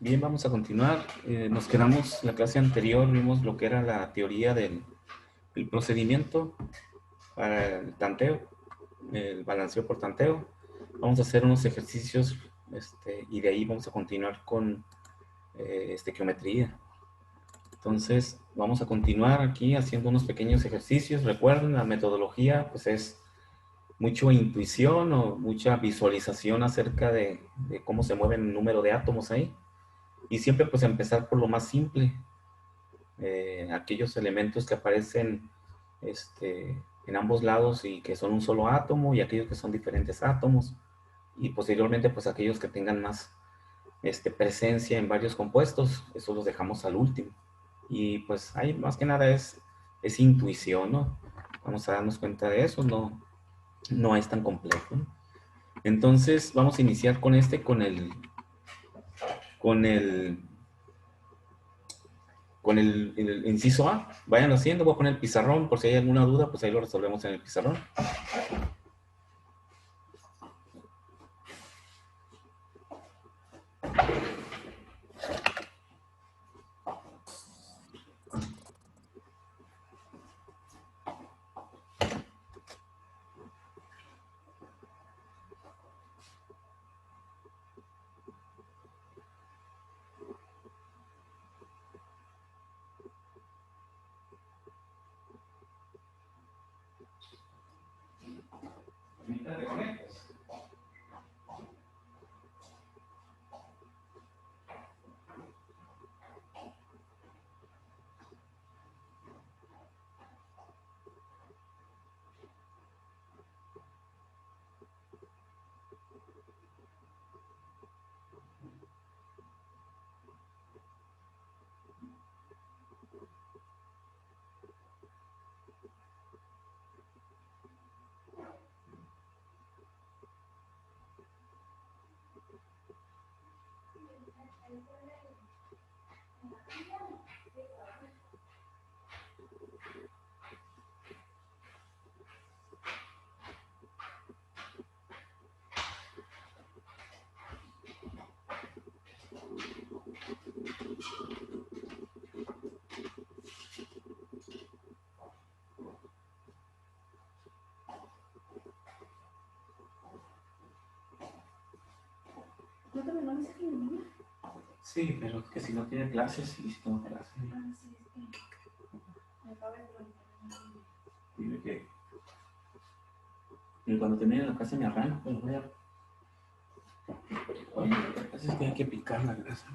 Bien, vamos a continuar. Nos quedamos, la clase anterior vimos lo que era la teoría del procedimiento para el tanteo, el balanceo por tanteo. Vamos a hacer unos ejercicios y de ahí vamos a continuar con geometría. Entonces, vamos a continuar aquí haciendo unos pequeños ejercicios. Recuerden, la metodología pues es mucha intuición o mucha visualización acerca de cómo se mueve el número de átomos ahí. Y siempre pues empezar por lo más simple, aquellos elementos que aparecen en ambos lados y que son un solo átomo y aquellos que son diferentes átomos y posteriormente pues aquellos que tengan más presencia en varios compuestos, eso los dejamos al último. Y pues ahí más que nada es intuición, ¿no? Vamos a darnos cuenta de eso, no es tan complejo, ¿no? Entonces vamos a iniciar con el el inciso A. Vayan haciendo, voy a poner el pizarrón por si hay alguna duda, pues ahí lo resolvemos en el pizarrón. ¿No te me lo dices que en línea? Sí, pero que si no tiene clases, sí, si tengo clases. Ah, sí, es que me acaba de preguntar. Dile que y cuando termine la clase me arranco, pues voy a... Oye, la clase es que hay que picar la grasa.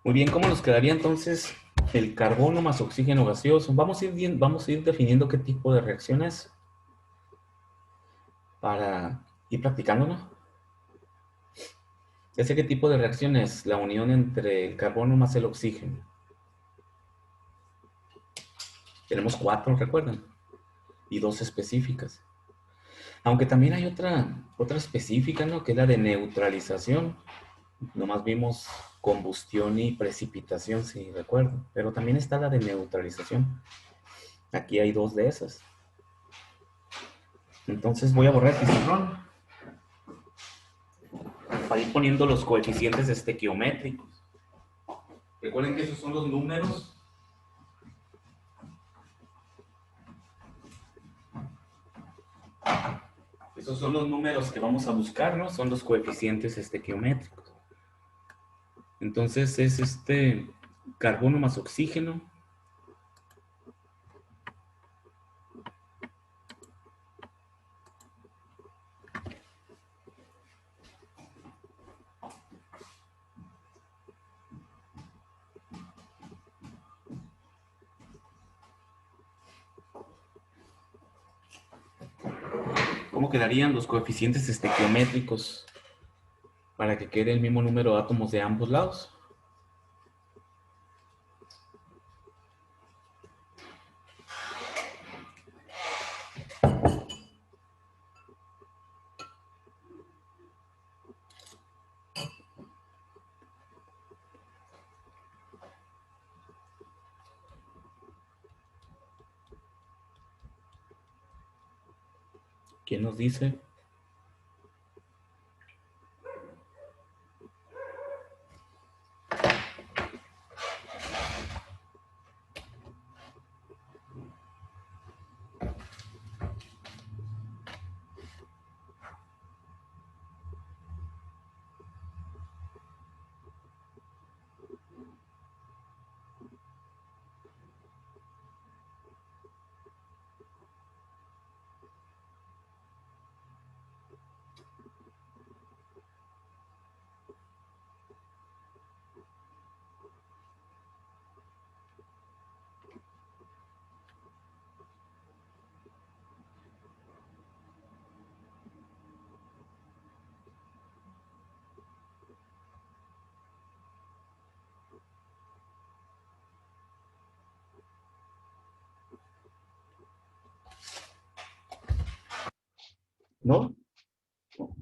Muy bien, ¿cómo nos quedaría entonces el carbono más oxígeno gaseoso? Vamos a ir definiendo qué tipo de reacciones para ir practicándonos. Ya sé qué tipo de reacción es la unión entre el carbono más el oxígeno. Tenemos 4, recuerdan, y 2 específicas. Aunque también hay otra específica, ¿no? Que es la de neutralización. Nomás vimos combustión y precipitación, si recuerdo. Pero también está la de neutralización. Aquí hay 2 de esas. Entonces voy a borrar el pizarrón para ir poniendo los coeficientes estequiométricos. Recuerden que esos son los números. Esos son los números que vamos a buscar, ¿no? Son los coeficientes estequiométricos. Entonces es carbono más oxígeno. ¿Cómo quedarían los coeficientes estequiométricos para que quede el mismo número de átomos de ambos lados? ¿Quién nos dice? ¿No?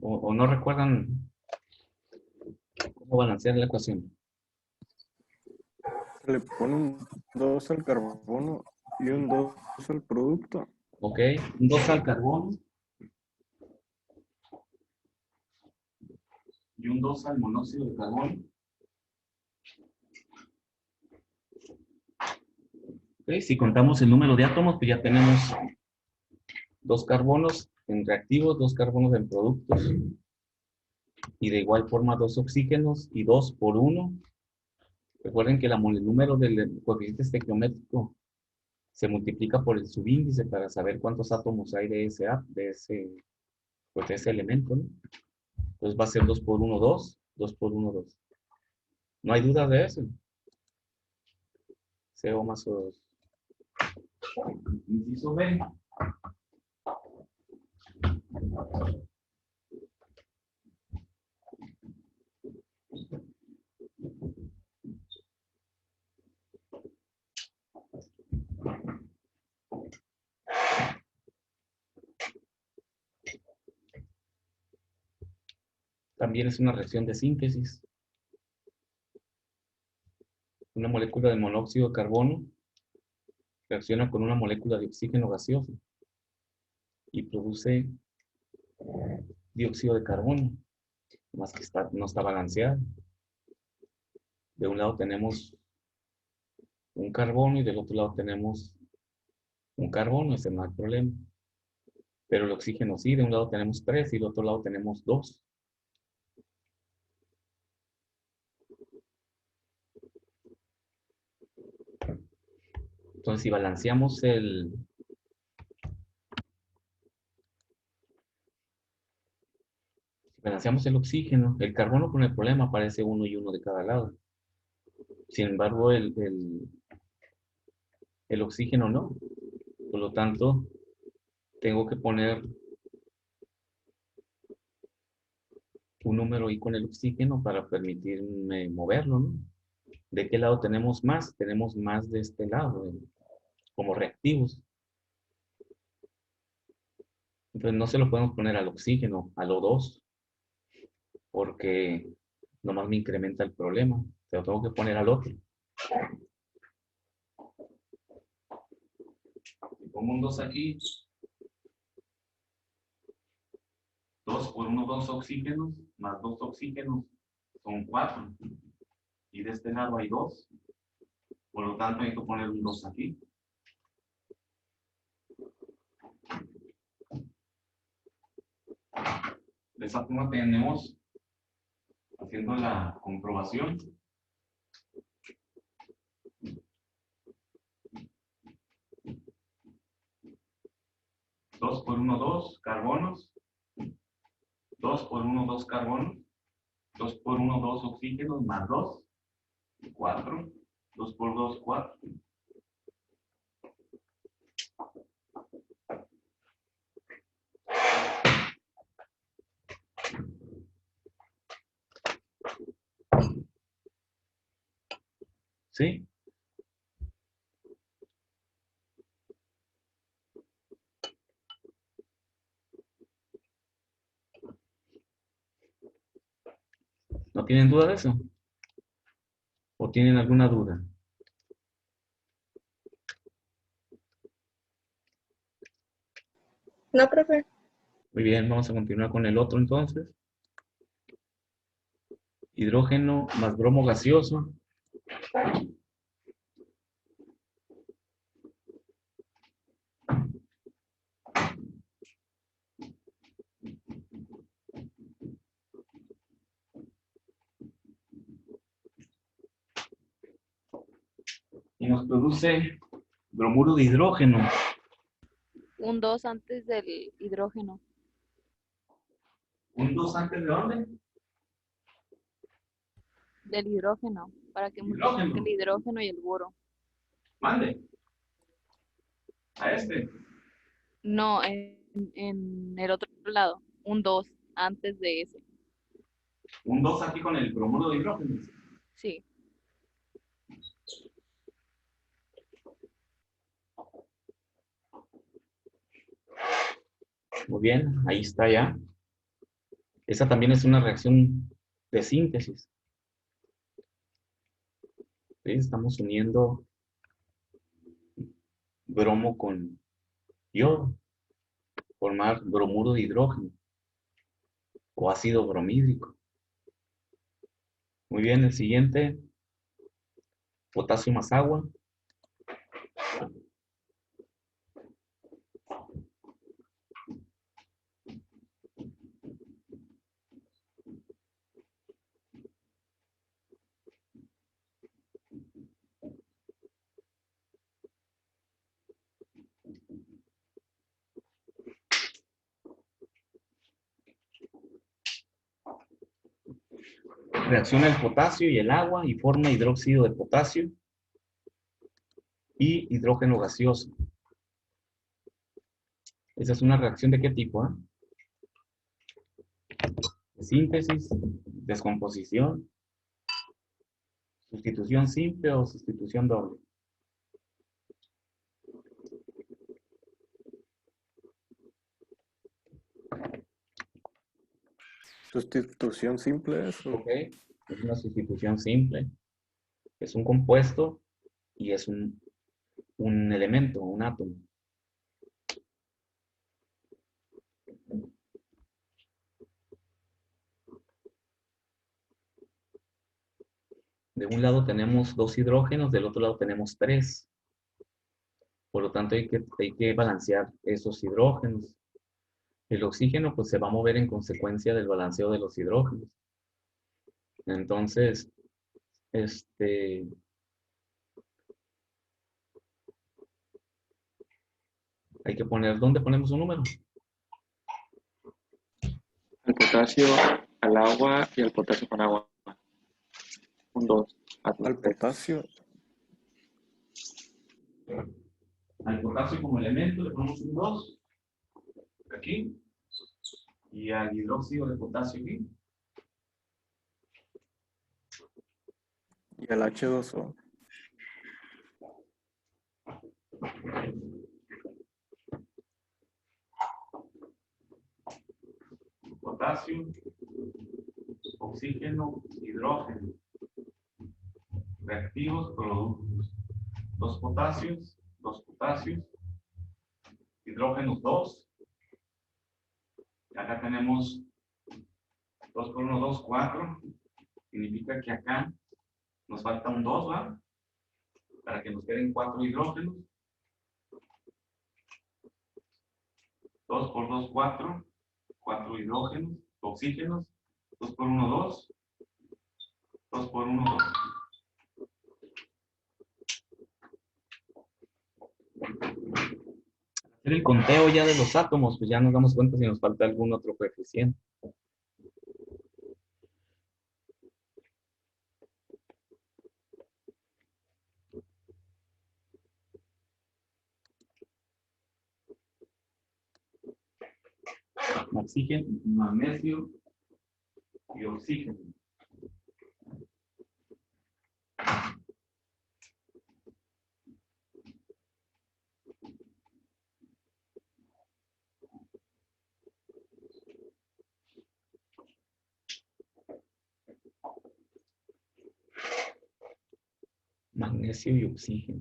O no recuerdan cómo balancear la ecuación. Se le pone un 2 al carbono y un 2 al producto. Ok, un 2 al carbono y un 2 al monóxido de carbono. Okay, si contamos el número de átomos, pues ya tenemos 2 carbonos en reactivos, 2 carbonos en productos, y de igual forma 2 oxígenos y 2 por 1. Recuerden que el número del coeficiente estequiométrico se multiplica por el subíndice para saber cuántos átomos hay de pues de ese elemento, ¿no? Entonces va a ser 2 por 1, 2, 2 por 1, 2. No hay duda de eso. CO más O2. Inciso B. También es una reacción de síntesis. Una molécula de monóxido de carbono reacciona con una molécula de oxígeno gaseoso y produce dióxido de carbono, más que no está balanceado. De un lado tenemos un carbono y del otro lado tenemos un carbono, ese no hay problema. Pero el oxígeno sí, de un lado tenemos 3 y del otro lado tenemos 2. Entonces, si balanceamos el oxígeno, el carbono con el problema aparece uno y uno de cada lado. Sin embargo, el oxígeno no. Por lo tanto, tengo que poner un número ahí con el oxígeno para permitirme moverlo, ¿no? ¿De qué lado tenemos más? Tenemos más de este lado, como reactivos. Entonces no se lo podemos poner al oxígeno, al O2, porque nomás me incrementa el problema. Se lo tengo que poner al otro. Si pongo un 2 aquí, 2 por 1, 2 oxígenos, más 2 oxígenos, son 4. Y de este lado hay 2. Por lo tanto, hay que poner un 2 aquí. De esa forma tenemos, haciendo la comprobación, 2 por 1, 2 carbonos, 2 por 1, 2 carbonos, 2 por 1, 2 oxígenos, más 2, 4, 2 por 2, 4. ¿Sí? ¿No tienen duda de eso? ¿O tienen alguna duda? No, profe. Muy bien, vamos a continuar con el otro entonces. Hidrógeno más bromo gaseoso. Y nos produce bromuro de hidrógeno. Un 2 antes del hidrógeno. ¿Un 2 antes de dónde? Del hidrógeno. Para que Hidrógeno. multiplique el hidrógeno y el boro. Mande. A este. No, en el otro lado. Un 2 antes de ese. Un 2 aquí con el bromuro de hidrógeno. Sí. Muy bien, ahí está ya. Esa también es una reacción de síntesis. ¿Sí? Estamos uniendo bromo con yodo, formar bromuro de hidrógeno o ácido bromídrico. Muy bien, el siguiente, potasio más agua. Reacciona el potasio y el agua y forma hidróxido de potasio y hidrógeno gaseoso. ¿Esa es una reacción de qué tipo? De síntesis, descomposición, sustitución simple o sustitución doble. Sustitución simple es. Ok, es una sustitución simple. Es un compuesto y es un elemento, un átomo. De un lado tenemos 2 hidrógenos, del otro lado tenemos 3. Por lo tanto, hay que balancear esos hidrógenos. El oxígeno pues se va a mover en consecuencia del balanceo de los hidrógenos. Entonces, hay que poner, ¿dónde ponemos un número? Al potasio, al agua y al potasio con agua. Un 2. Al potasio. Al potasio como elemento le ponemos un 2 aquí y al hidróxido de potasio aquí. Y el H2O. Potasio, oxígeno, hidrógeno. Reactivos, productos. 2 potasios, hidrógenos 2. Acá tenemos 2 por 1, 2, 4. Significa que acá nos falta un 2, ¿va? Para que nos queden 4 hidrógenos. 2 por 2, 4. 4 hidrógenos, oxígenos. 2 por 1, 2. 2 por 1, 2. Hacer el conteo ya de los átomos, pues ya nos damos cuenta si nos falta algún otro coeficiente. Oxígeno, magnesio y oxígeno. Magnesio y oxígeno.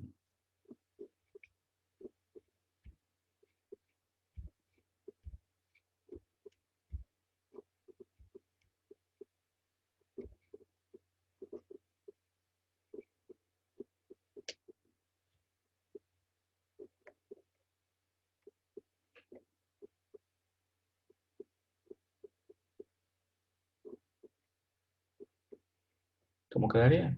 ¿Cómo quedaría?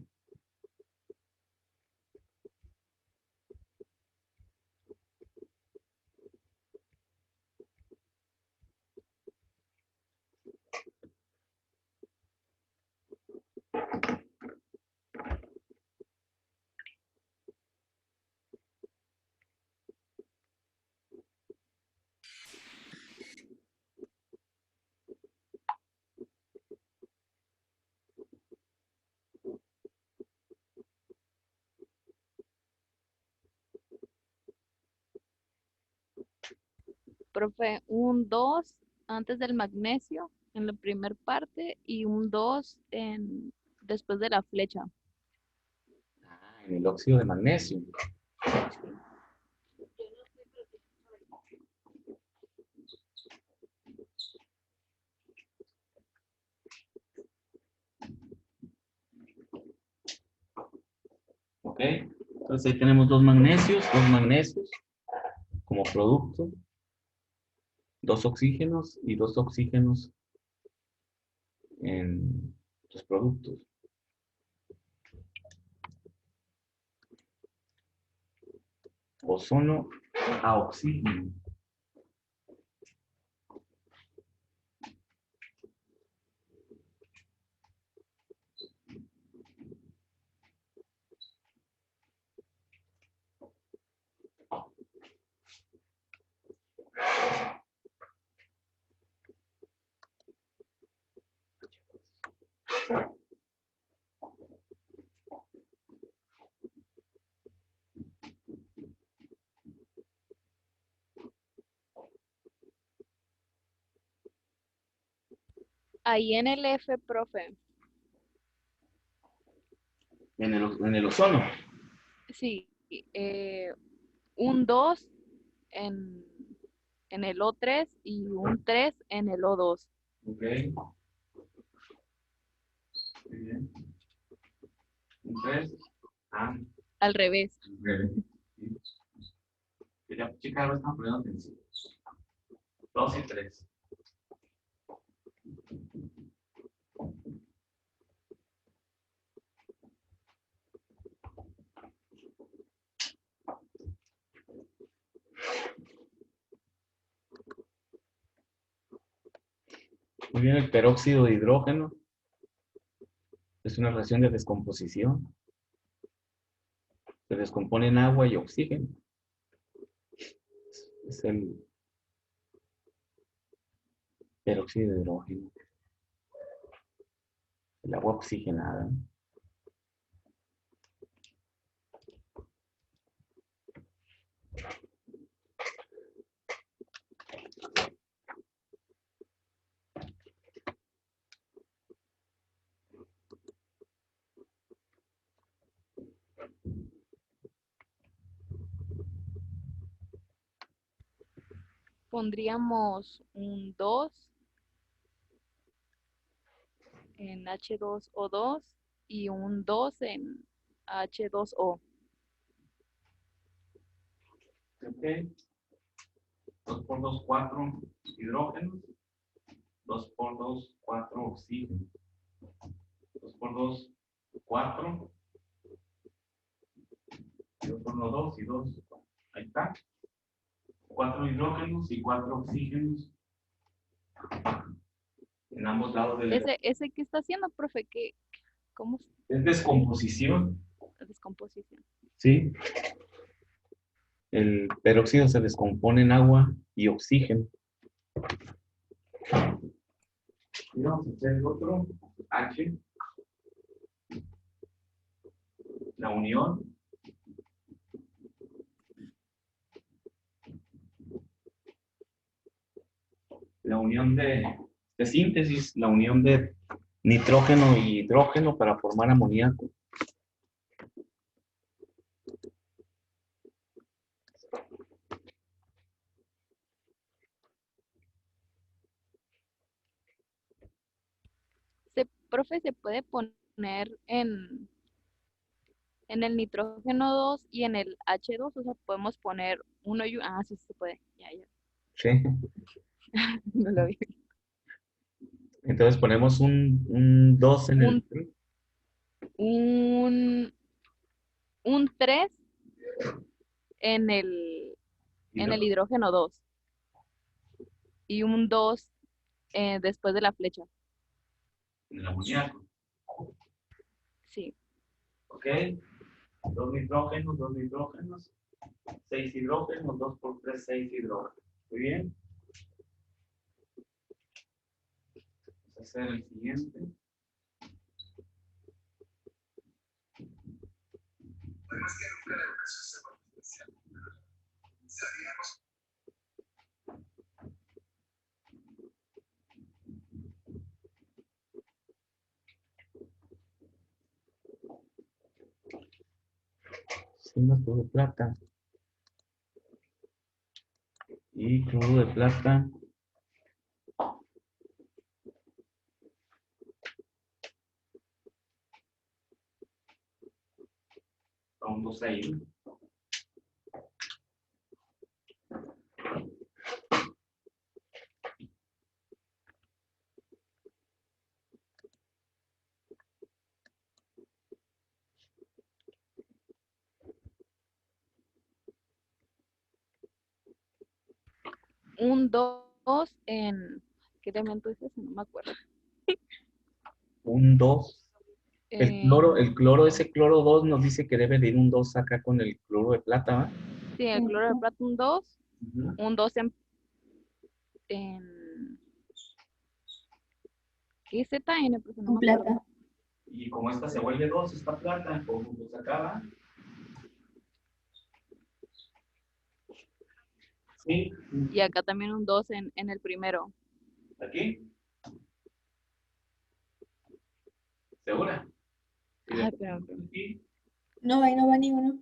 Profe, un 2 antes del magnesio en la primera parte y un 2 después de la flecha. En el óxido de magnesio. Ok, entonces ahí tenemos dos magnesios como producto, dos oxígenos y dos oxígenos en los productos. Ozono a oxígeno. Ahí en el F, profe, En el ozono. sí, un 2 en, en el O3 y un 3 en el O2. Ok. Muy bien. Entonces, Al revés. quería checar, algo, estaba poniendo atención. 2 y 3. Muy bien, el peróxido de hidrógeno es una reacción de descomposición. Se descompone en agua y oxígeno. Es el peróxido de hidrógeno. El agua oxigenada. Pondríamos un 2 en H2O2 y un 2 en H2O. Ok. 2 por 2, 4 hidrógenos. 2 por 2, 4 oxígenos. 2 por 2, 4. 2 por 1, 2 y 2. Ahí está. 4 hidrógenos y 4 oxígenos en ambos lados del Ese que está haciendo, profe, ¿cómo es descomposición. es descomposición? Sí. El peróxido se descompone en agua y oxígeno. Y vamos a hacer el otro. H. La unión. La unión de síntesis, la unión de nitrógeno y hidrógeno para formar amoníaco. Profe, se puede poner en el nitrógeno 2 y en el H2, o sea, podemos poner uno y uno. Ah, sí se puede. Ya, ya. Sí. No lo vi. Entonces ponemos un 2 en el... Un, un 3 en el hidrógeno 2 y un 2 después de la flecha. En el amoníaco. Sí. Ok. 2 nitrógenos, 6 hidrógenos, 2 por 3, 6 hidrógenos. Muy bien. Vamos a hacer el siguiente. Además que nunca la educación se vuelve especial. Sabíamos zinc más cloruro de plata. Y cloruro de plata. Un 2 ahí. Un 2 en... ¿Qué elemento es ese? No me acuerdo. Un 2. En- El cloro, ese cloro 2 nos dice que debe de ir un 2 acá con el cloro de plata, ¿va? sí, el cloro de plata un 2. Ujú. Un 2 en ¿qué ZN? Pues no Con me acuerdo. plata. Y como esta se vuelve 2, esta plata, como se acaba. Sí, Y acá también un 2 en el primero. aquí. ¿Segura? Y Ay, después pero aquí, No, ahí no va ni uno.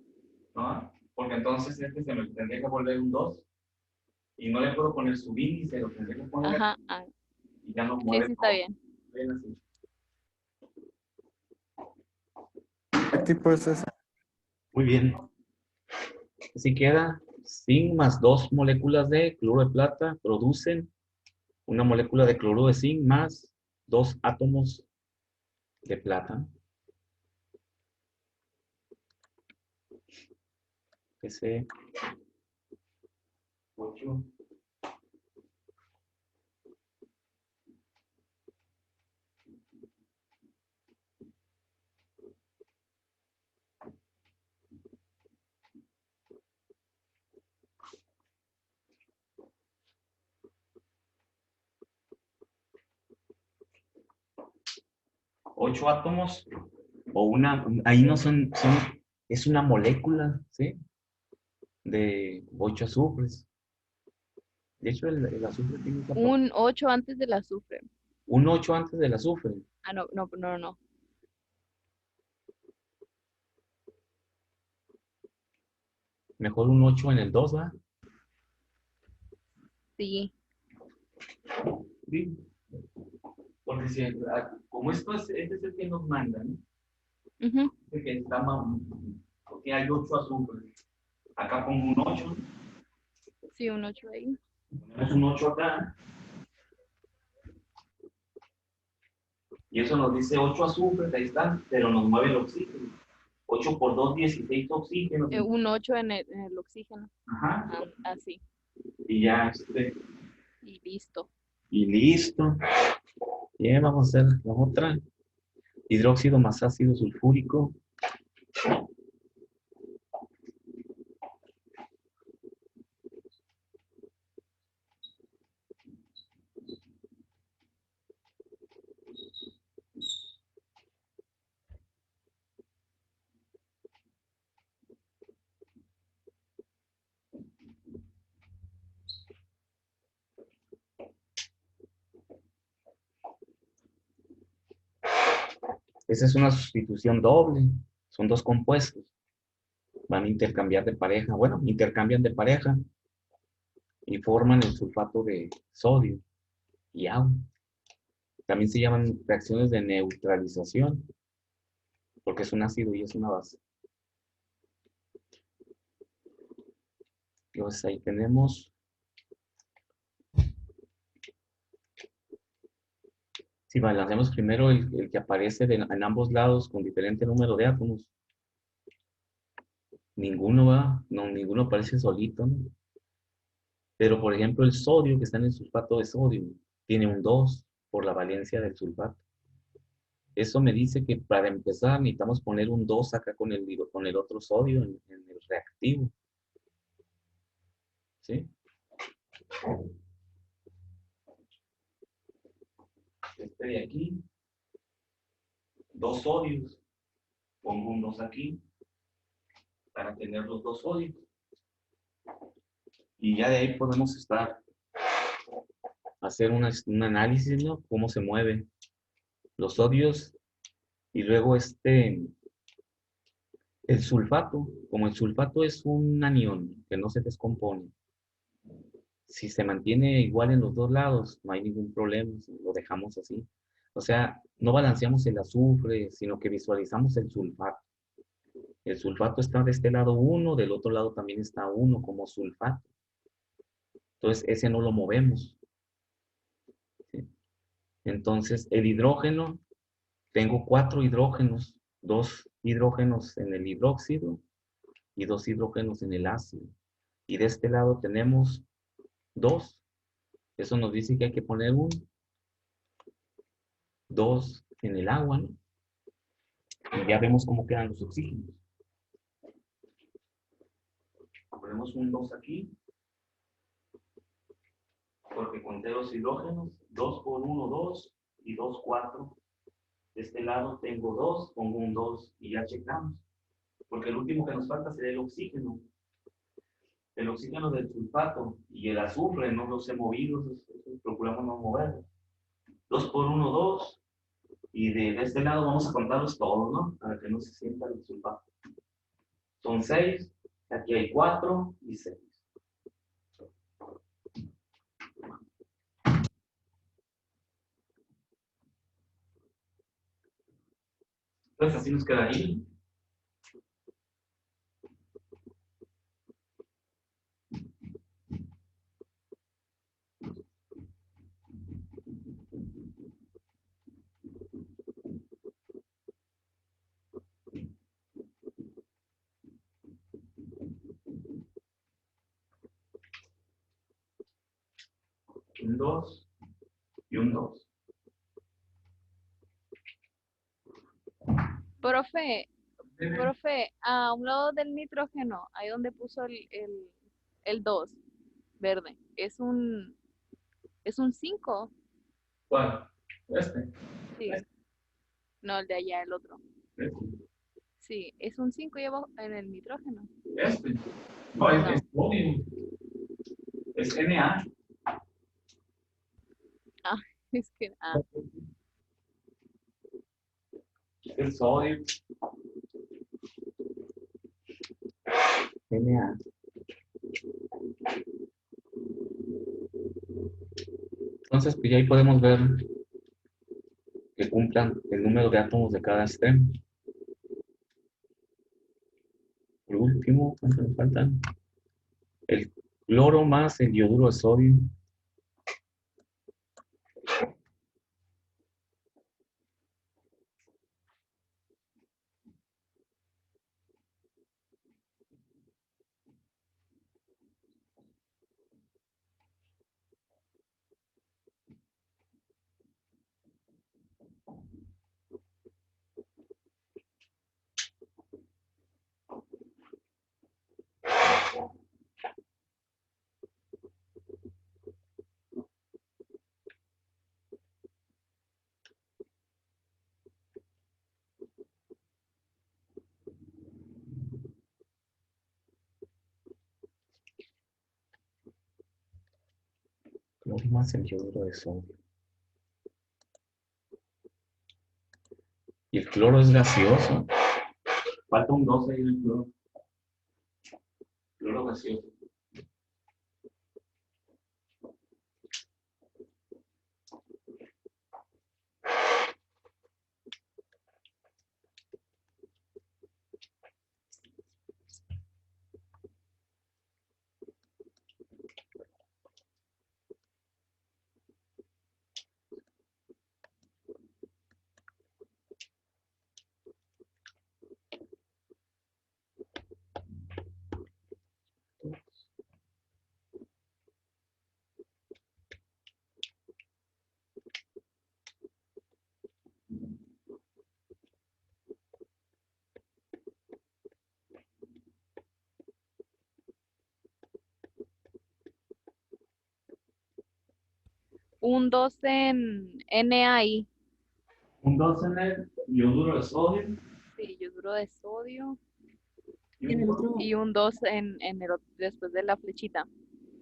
¿no? Porque entonces este se me tendría que volver un 2. Y no le puedo poner subíndice, lo tendría que poner ajá, aquí, y ya no sí, mueve sí está todo. bien. Ven así. ¿Qué tipo es ese? Muy bien. Así queda zinc más 2 moléculas de cloro de plata producen una molécula de cloruro de zinc más 2 átomos de plata. Ese 8. 8 átomos o una, ahí no es una molécula, ¿sí? De 8 azufres. De hecho, el azufre tiene esa Un 8 antes del azufre. un 8 antes del azufre. Ah, no, no, no, no. Mejor un 8 en el 2, ¿va? Sí. Sí. Porque si, como esto es, este es el que nos mandan, Ujú, que está porque hay 8 azufres. Acá pongo un 8, sí, un 8 ahí. ponemos un 8 acá, y eso nos dice 8 azufres, ahí está, pero nos mueve el oxígeno. 8 por 2, 16 oxígenos. Un 8 en el oxígeno. Ajá. Así. Y ya, Y listo. y listo. Bien, vamos a hacer la otra. Hidróxido más ácido sulfúrico. Esa es una sustitución doble. Son dos compuestos. Van a intercambiar de pareja. Bueno, intercambian de pareja y forman el sulfato de sodio y agua. También se llaman reacciones de neutralización, porque es un ácido y es una base. Entonces ahí tenemos, si balanceamos primero el que aparece en ambos lados con diferente número de átomos, ninguno va, no, ninguno aparece solito, ¿no? Pero por ejemplo el sodio que está en el sulfato de sodio tiene un 2 por la valencia del sulfato. Eso me dice que para empezar necesitamos poner un 2 acá con el otro sodio en el reactivo. ¿Sí? Este de aquí, 2 sodios, pongo un 2 aquí para tener los 2 sodios. Y ya de ahí podemos hacer un análisis, ¿no? Cómo se mueven los sodios y luego este El sulfato, como el sulfato es un anión que no se descompone, si se mantiene igual en los dos lados, no hay ningún problema, lo dejamos así. O sea, no balanceamos el azufre, sino que visualizamos el sulfato. El sulfato está de este lado uno, del otro lado también está uno como sulfato. Entonces, ese no lo movemos. ¿Sí? Entonces, el hidrógeno, tengo 4 hidrógenos, 2 hidrógenos en el hidróxido y 2 hidrógenos en el ácido. Y de este lado tenemos 2. Eso nos dice que hay que poner un 2 en el agua, ¿no? Y ya vemos cómo quedan los oxígenos. Ponemos un 2 aquí, porque conté los hidrógenos, 2 por 1, 2, y 2, 4. De este lado tengo 2, pongo un 2 y ya checamos. Porque el último que nos falta sería el oxígeno. El oxígeno del sulfato y el azufre no los he movido, procuramos no moverlos. 2 por 1, 2. Y de este lado vamos a contarlos todos, ¿no? Para que no se sienta el sulfato. Son 6, aquí hay 4 y 6. Entonces así nos quedaría. Un 2 y un 2. Profe, a un lado del nitrógeno, ahí donde puso el 2, verde, es un 5. ¿Cuál? Este. Sí. No, el de allá, el otro. Sí, es un 5 y abajo en el nitrógeno. Este. No, es sodio. Es Na. Ah, es que, El sodio. Na. Entonces, pues ya ahí podemos ver que cumplan el número de átomos de cada extremo. Por último, ¿cuántos nos faltan? El cloro más el yoduro de sodio. Cloro más el yoduro de sodio. Y el cloro es gaseoso. Falta un 2 ahí en el cloro. Cloro gaseoso. un 2 en NaI. Un 2 en el yoduro de sodio. Sí, yoduro de sodio. Y un 2 Y un 2 en el después de la flechita.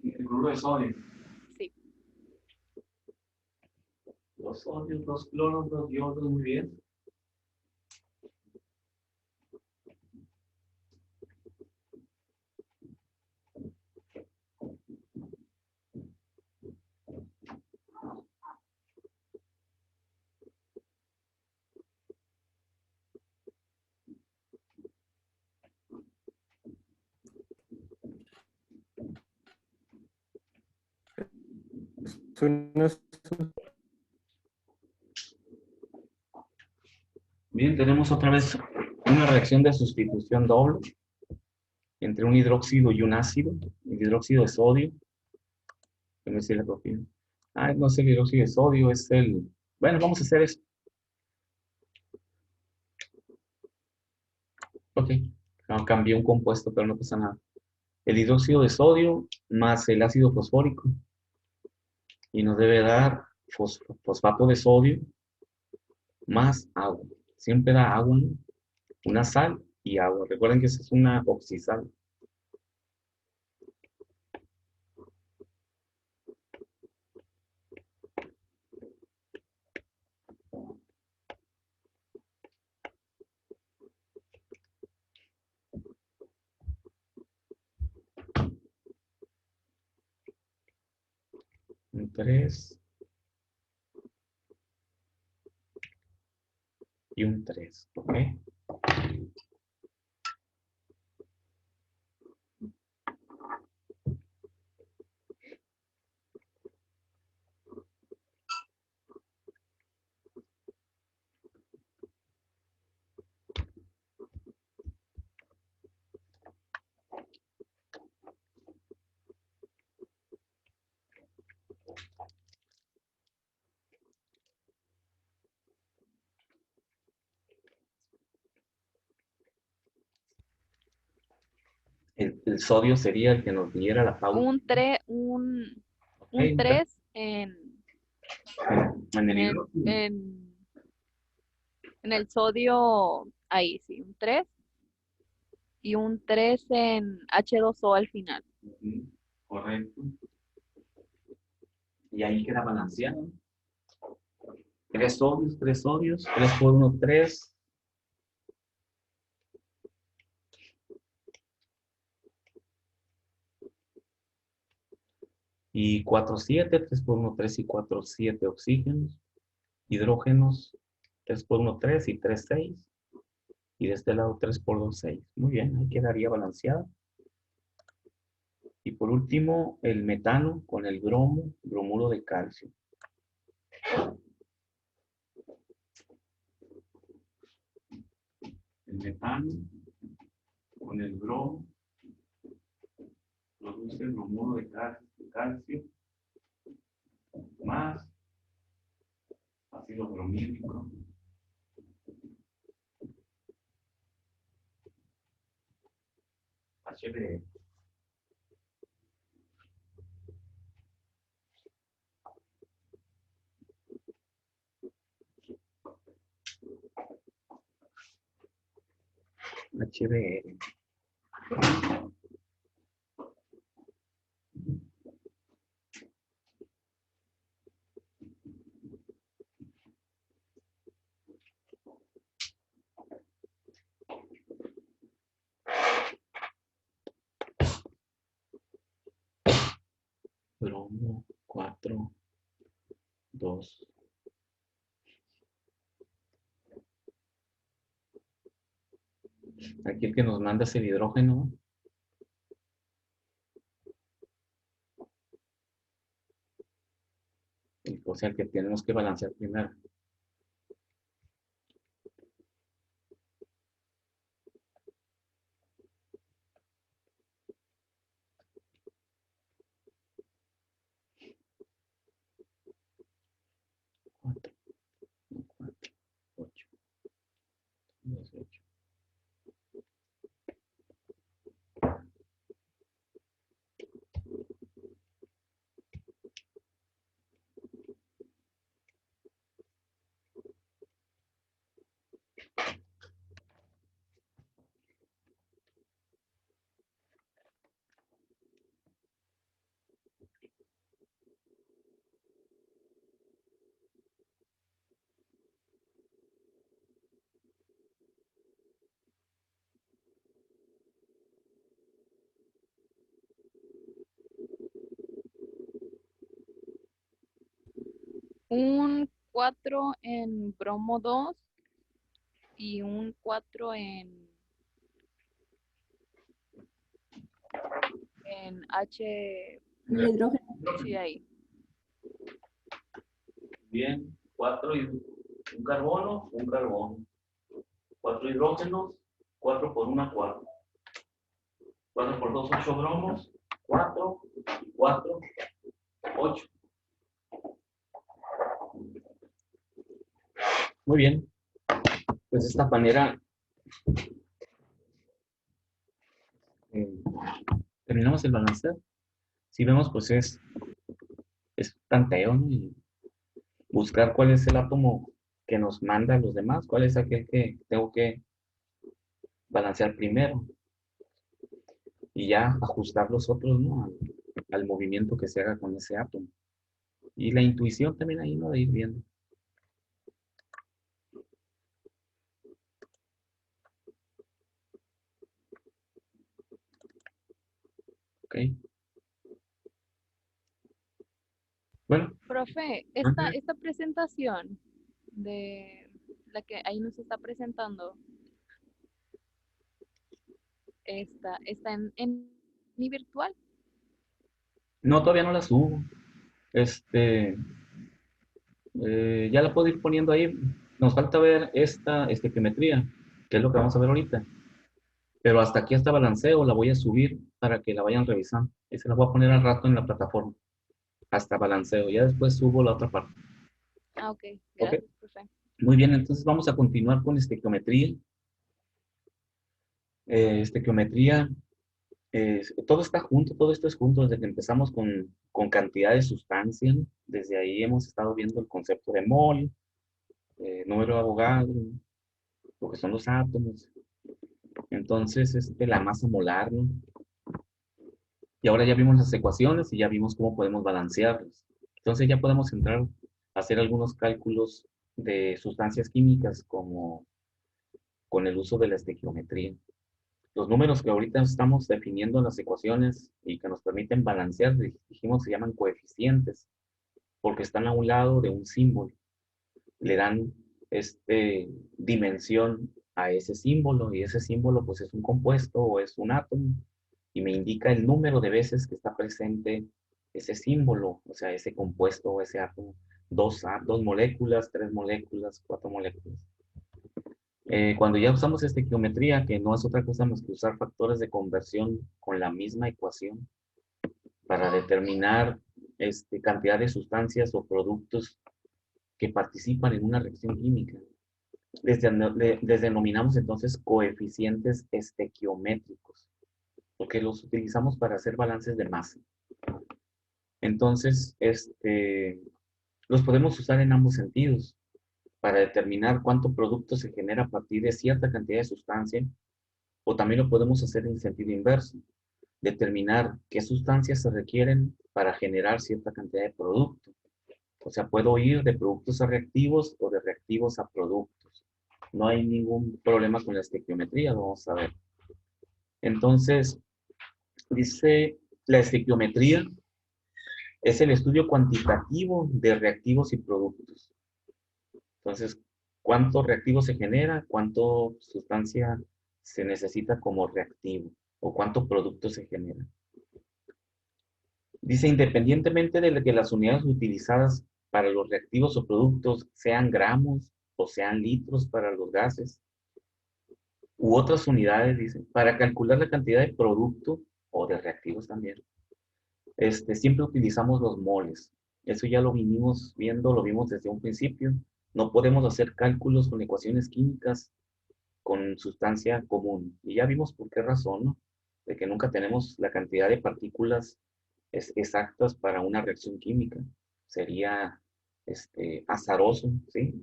en el cloro de sodio. Sí. 2 sodios, 2 cloros, 2 yodos, muy bien. una Bien, tenemos otra vez una reacción de sustitución doble entre un hidróxido y un ácido. El hidróxido de sodio. Que me dice la copia. Ah, no es el hidróxido de sodio, es el... Bueno, vamos a hacer esto. Ok. No, cambié un compuesto, pero no pasa nada. El hidróxido de sodio más el ácido fosfórico. Y nos debe dar fosfato de sodio más agua. Siempre da agua, ¿no? Una sal y agua. Recuerden que esa es una oxisal. Un 3 y un 3. ¿Ok? El sodio sería el que nos diera la pauta. Un 3, ¿Ok? un 3 en, En el en, hidrógeno. en el sodio, ahí sí, un 3 y un 3 en H2O al final. Ujú, correcto. Y ahí queda balanceado. 3 sodios, 3 por 1, 3. Y 4, 7, 3 por 1, 3 y 4, 7 oxígenos. Hidrógenos, 3 por 1, 3 y 3, 6. Y de este lado 3 por 2, 6. Muy bien, ahí quedaría balanceado. Y por último, el metano con el bromo, bromuro de calcio. El metano con el bromo produce el bromuro de calcio más ácido bromídico HBr. HBr. Bromo 4, 2. Aquí el que nos manda es el hidrógeno. O sea, el que tenemos que balancear primero. Cuatro, 4, 8, 2, 8. Un 4 en bromo 2 y un 4 en H, El hidrógeno. sí, ahí. Bien, un carbono, un carbono. 4 hidrógenos, 4 por 1, 4. 4 por 2, 8 bromos, 4, 4, 8. Muy bien. Pues de esta manera eh, terminamos el balanceo. Si vemos, pues es tanteo, ¿no? Y buscar cuál es el átomo que nos manda a los demás, cuál es aquel que tengo que balancear primero y ya ajustar los otros, ¿no? Al movimiento que se haga con ese átomo. Y la intuición también ahí, ¿no? De ir viendo. ¿Ok? Bueno, Profe, ajá. esta presentación de la que ahí nos está presentando, está en mi virtual. No, todavía no la subo. Ya la puedo ir poniendo ahí. Nos falta ver esta estequiometría, que es lo que vamos a ver ahorita. Pero hasta aquí, hasta balanceo, la voy a subir para que la vayan revisando. Y se la voy a poner al rato en la plataforma. Hasta balanceo. Ya después subo la otra parte. Ah, ok, ¿Ok? gracias, profe. Muy bien, entonces vamos a continuar con estequiometría. Estequiometría, todo está junto, todo esto es junto desde que empezamos con cantidad de sustancia, ¿no? Desde ahí hemos estado viendo el concepto de mol, número de Avogadro, lo que son los átomos. Entonces, la masa molar, ¿no? Y ahora ya vimos las ecuaciones y ya vimos cómo podemos balancearlas. Entonces ya podemos entrar a hacer algunos cálculos de sustancias químicas como con el uso de la estequiometría. Los números que ahorita estamos definiendo en las ecuaciones y que nos permiten balancear, dijimos, se llaman coeficientes, porque están a un lado de un símbolo. Le dan dimensión a ese símbolo y ese símbolo pues es un compuesto o es un átomo y me indica el número de veces que está presente ese símbolo, o sea, ese compuesto o ese átomo. Dos moléculas, 3 moléculas, 4 moléculas. Cuando ya usamos estequiometría, que no es otra cosa más que usar factores de conversión con la misma ecuación para determinar cantidad de sustancias o productos que participan en una reacción química. Les denominamos entonces coeficientes estequiométricos, porque los utilizamos para hacer balances de masa. Entonces, los podemos usar en ambos sentidos, para determinar cuánto producto se genera a partir de cierta cantidad de sustancia, o también lo podemos hacer en sentido inverso, determinar qué sustancias se requieren para generar cierta cantidad de producto. O sea, puedo ir de productos a reactivos o de reactivos a productos. No hay ningún problema con la estequiometría, lo vamos a ver. Entonces, dice, la estequiometría es el estudio cuantitativo de reactivos y productos. Entonces, ¿cuánto reactivo se genera? ¿Cuánto sustancia se necesita como reactivo? ¿O cuánto producto se genera? Dice, independientemente de que las unidades utilizadas para los reactivos o productos sean gramos o sean litros para los gases, u otras unidades, dice, para calcular la cantidad de producto o de reactivos también, siempre utilizamos los moles. Eso ya lo vinimos viendo, lo vimos desde un principio. No podemos hacer cálculos con ecuaciones químicas con sustancia común. Y ya vimos por qué razón, ¿no? De que nunca tenemos la cantidad de partículas exactas para una reacción química. Sería azaroso, ¿sí?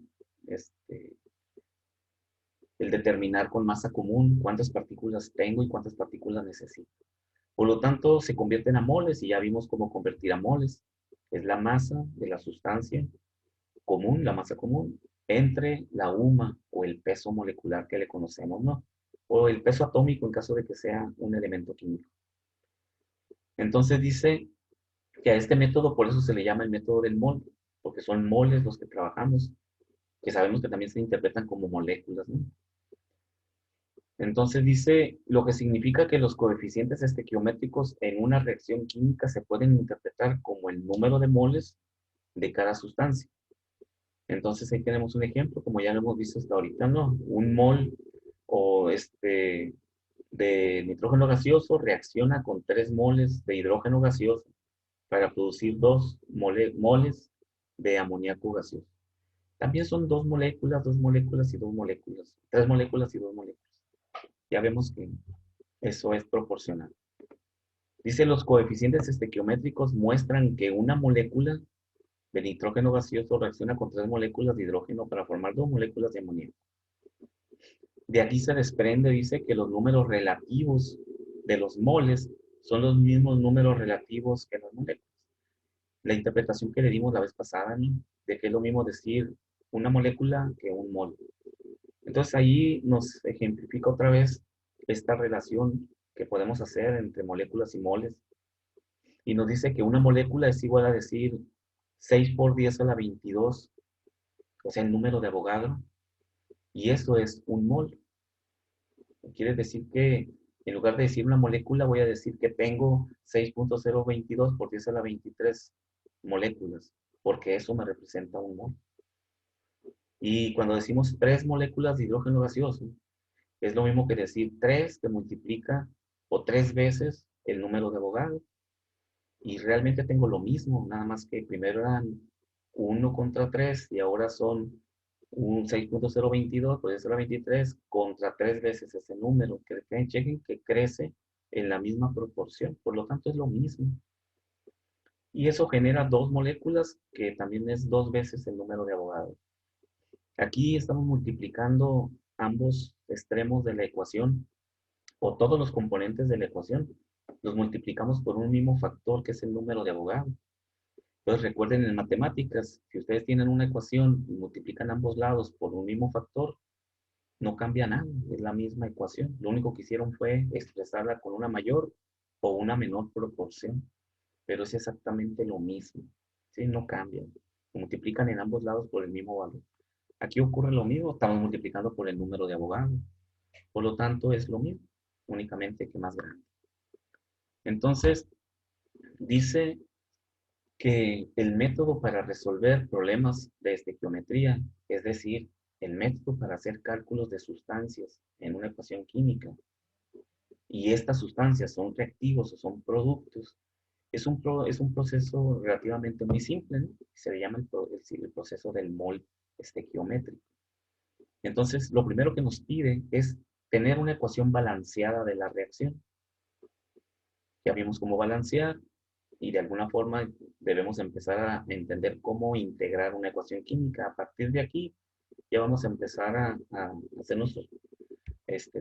El determinar con masa común cuántas partículas tengo y cuántas partículas necesito. Por lo tanto, se convierten a moles y ya vimos cómo convertir a moles. Es la masa de la sustancia común, la masa común, entre la UMA o el peso molecular que le conocemos, ¿no? O el peso atómico en caso de que sea un elemento químico. Entonces dice que a este método, por eso se le llama el método del mol, porque son moles los que trabajamos, que sabemos que también se interpretan como moléculas, ¿no? Entonces dice, lo que significa que los coeficientes estequiométricos en una reacción química se pueden interpretar como el número de moles de cada sustancia. Entonces ahí tenemos un ejemplo, como ya lo hemos visto hasta ahorita, ¿no? Un mol o de nitrógeno gaseoso reacciona con 3 moles de hidrógeno gaseoso para producir 2 moles de amoníaco gaseoso. También son 2 moléculas, 2 moléculas y 2 moléculas, 3 moléculas y 2 moléculas. Ya vemos que eso es proporcional. Dice, los coeficientes estequiométricos muestran que una molécula de nitrógeno gaseoso reacciona con 3 moléculas de hidrógeno para formar 2 moléculas de amoníaco. De aquí se desprende, dice, que los números relativos de los moles son los mismos números relativos que las moléculas. La interpretación que le dimos la vez pasada, ¿no? De que es lo mismo decir una molécula que un mol. Entonces ahí nos ejemplifica otra vez esta relación que podemos hacer entre moléculas y moles. Y nos dice que una molécula es igual a decir 6 por 10 a la 22, o sea, el número de Avogadro. Y eso es un mol. Quiere decir que en lugar de decir una molécula, voy a decir que tengo 6.022 por 10 a la 23 moléculas, porque eso me representa un mol. Y cuando decimos 3 moléculas de hidrógeno gaseoso, es lo mismo que decir 3 que multiplica o 3 veces el número de Avogadro. Y realmente tengo lo mismo, nada más que primero eran 1 contra 3 y ahora son un 6.022, puede ser la 23, contra 3 veces ese número. Que chequen que crece en la misma proporción, por lo tanto es lo mismo. Y eso genera 2 moléculas, que también es 2 veces el número de Avogadro. Aquí estamos multiplicando ambos extremos de la ecuación, o todos los componentes de la ecuación. Los multiplicamos por un mismo factor, que es el número de Avogadro. Entonces recuerden, en matemáticas, si ustedes tienen una ecuación y multiplican ambos lados por un mismo factor, no cambia nada, es la misma ecuación. Lo único que hicieron fue expresarla con una mayor o una menor proporción, pero es exactamente lo mismo, ¿sí? No cambia. Multiplican en ambos lados por el mismo valor. Aquí ocurre lo mismo, estamos multiplicando por el número de Avogadro. Por lo tanto, es lo mismo, únicamente que más grande. Entonces, dice que el método para resolver problemas de estequiometría, es decir, el método para hacer cálculos de sustancias en una ecuación química, y estas sustancias son reactivos o son productos, es un proceso relativamente muy simple, ¿no? Se le llama el proceso del mol estequiométrico. Entonces, lo primero que nos pide es tener una ecuación balanceada de la reacción. Ya vimos cómo balancear, y de alguna forma debemos empezar a entender cómo integrar una ecuación química. A partir de aquí ya vamos a empezar a hacer nuestros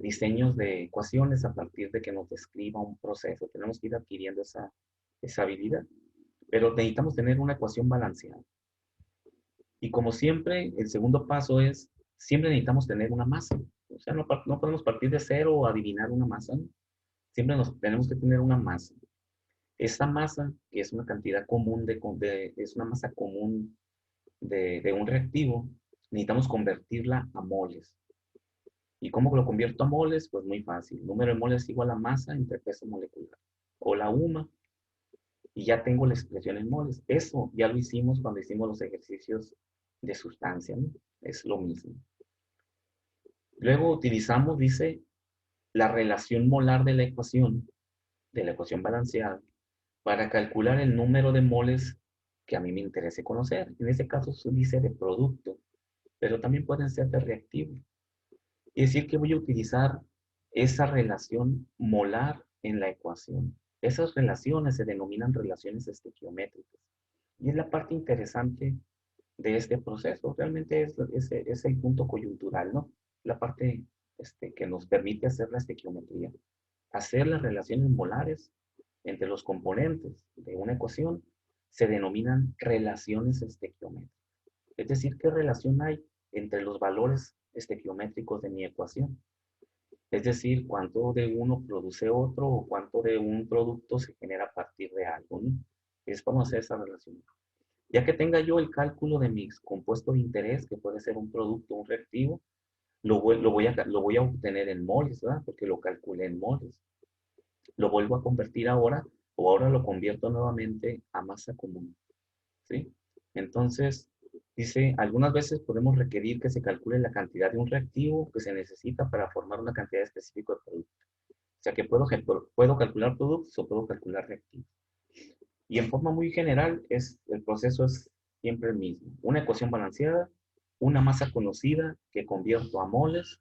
diseños de ecuaciones a partir de que nos describa un proceso. Tenemos que ir adquiriendo esa habilidad, pero necesitamos tener una ecuación balanceada. Y como siempre, el segundo paso es, siempre necesitamos tener una masa. O sea, no podemos partir de cero o adivinar una masa, ¿no? Siempre tenemos que tener una masa. Esta masa, que es una cantidad común es una masa común de un reactivo, necesitamos convertirla a moles. ¿Y cómo lo convierto a moles? Pues muy fácil. El número de moles es igual a masa entre peso molecular. O la UMA. Y ya tengo la expresión en moles. Eso ya lo hicimos cuando hicimos los ejercicios de sustancia, ¿no? Es lo mismo. Luego utilizamos, dice, la relación molar de la ecuación balanceada, para calcular el número de moles que a mí me interese conocer. En este caso se dice de producto, pero también pueden ser de reactivo. Es decir, que voy a utilizar esa relación molar en la ecuación. Esas relaciones se denominan relaciones estequiométricas. Y es la parte interesante de este proceso. Realmente es el punto coyuntural, ¿no? La parte que nos permite hacer la estequiometría. Hacer las relaciones molares entre los componentes de una ecuación se denominan relaciones estequiométricas. Es decir, ¿qué relación hay entre los valores estequiométricos de mi ecuación? Es decir, cuánto de uno produce otro o cuánto de un producto se genera a partir de algo, ¿no? Es como hacer esa relación. Ya que tenga yo el cálculo de mi compuesto de interés, que puede ser un producto, un reactivo, lo voy a obtener en moles, ¿verdad? Porque lo calculé en moles. Lo vuelvo a convertir ahora, o ahora lo convierto nuevamente a masa común, ¿sí? Entonces, Dice, algunas veces podemos requerir que se calcule la cantidad de un reactivo que se necesita para formar una cantidad específica de producto. O sea que puedo calcular productos o puedo calcular reactivos. Y en forma muy general, el proceso es siempre el mismo. Una ecuación balanceada, una masa conocida que convierto a moles,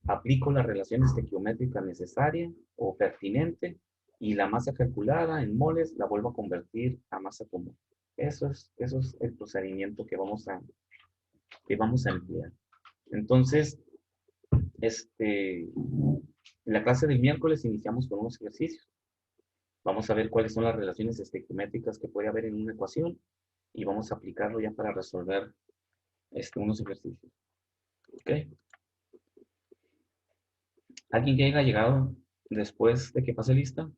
aplico la relación estequiométrica necesaria o pertinente, y la masa calculada en moles la vuelvo a convertir a masa común. Eso es el procedimiento que vamos a emplear. Entonces, en la clase del miércoles iniciamos con unos ejercicios. Vamos a ver cuáles son las relaciones estequiométricas que puede haber en una ecuación y vamos a aplicarlo ya para resolver unos ejercicios. ¿Ok? ¿Alguien que haya llegado después de que pase lista?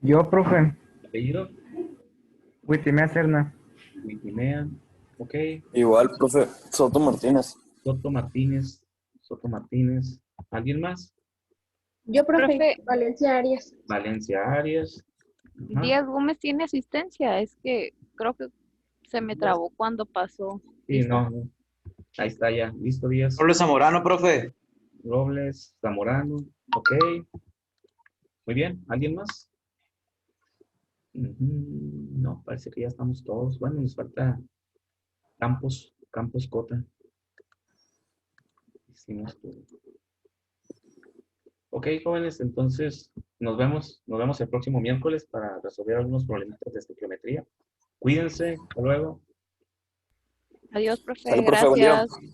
Yo, profe, ¿Apellido? Witimea Serna. Witimea. Ok. Igual, profe, Soto Martínez. Soto Martínez. Soto Martínez. ¿Alguien más? Yo, profe, Profe. Valencia Arias. Valencia Arias. Ajá. Díaz Gómez tiene asistencia, es que creo que se me trabó cuando pasó. Sí, no. Ahí está ya. Listo, Díaz. Robles Zamorano, profe. Robles, Zamorano. Ok. Muy bien. ¿Alguien más? No, parece que ya estamos todos. Bueno, nos falta Campos Cota. Hicimos todo. Ok, jóvenes, entonces nos vemos el próximo miércoles para resolver algunos problemitas de estequiometría. Cuídense, hasta luego. Adiós, profe, Sale, profe, buen día. gracias.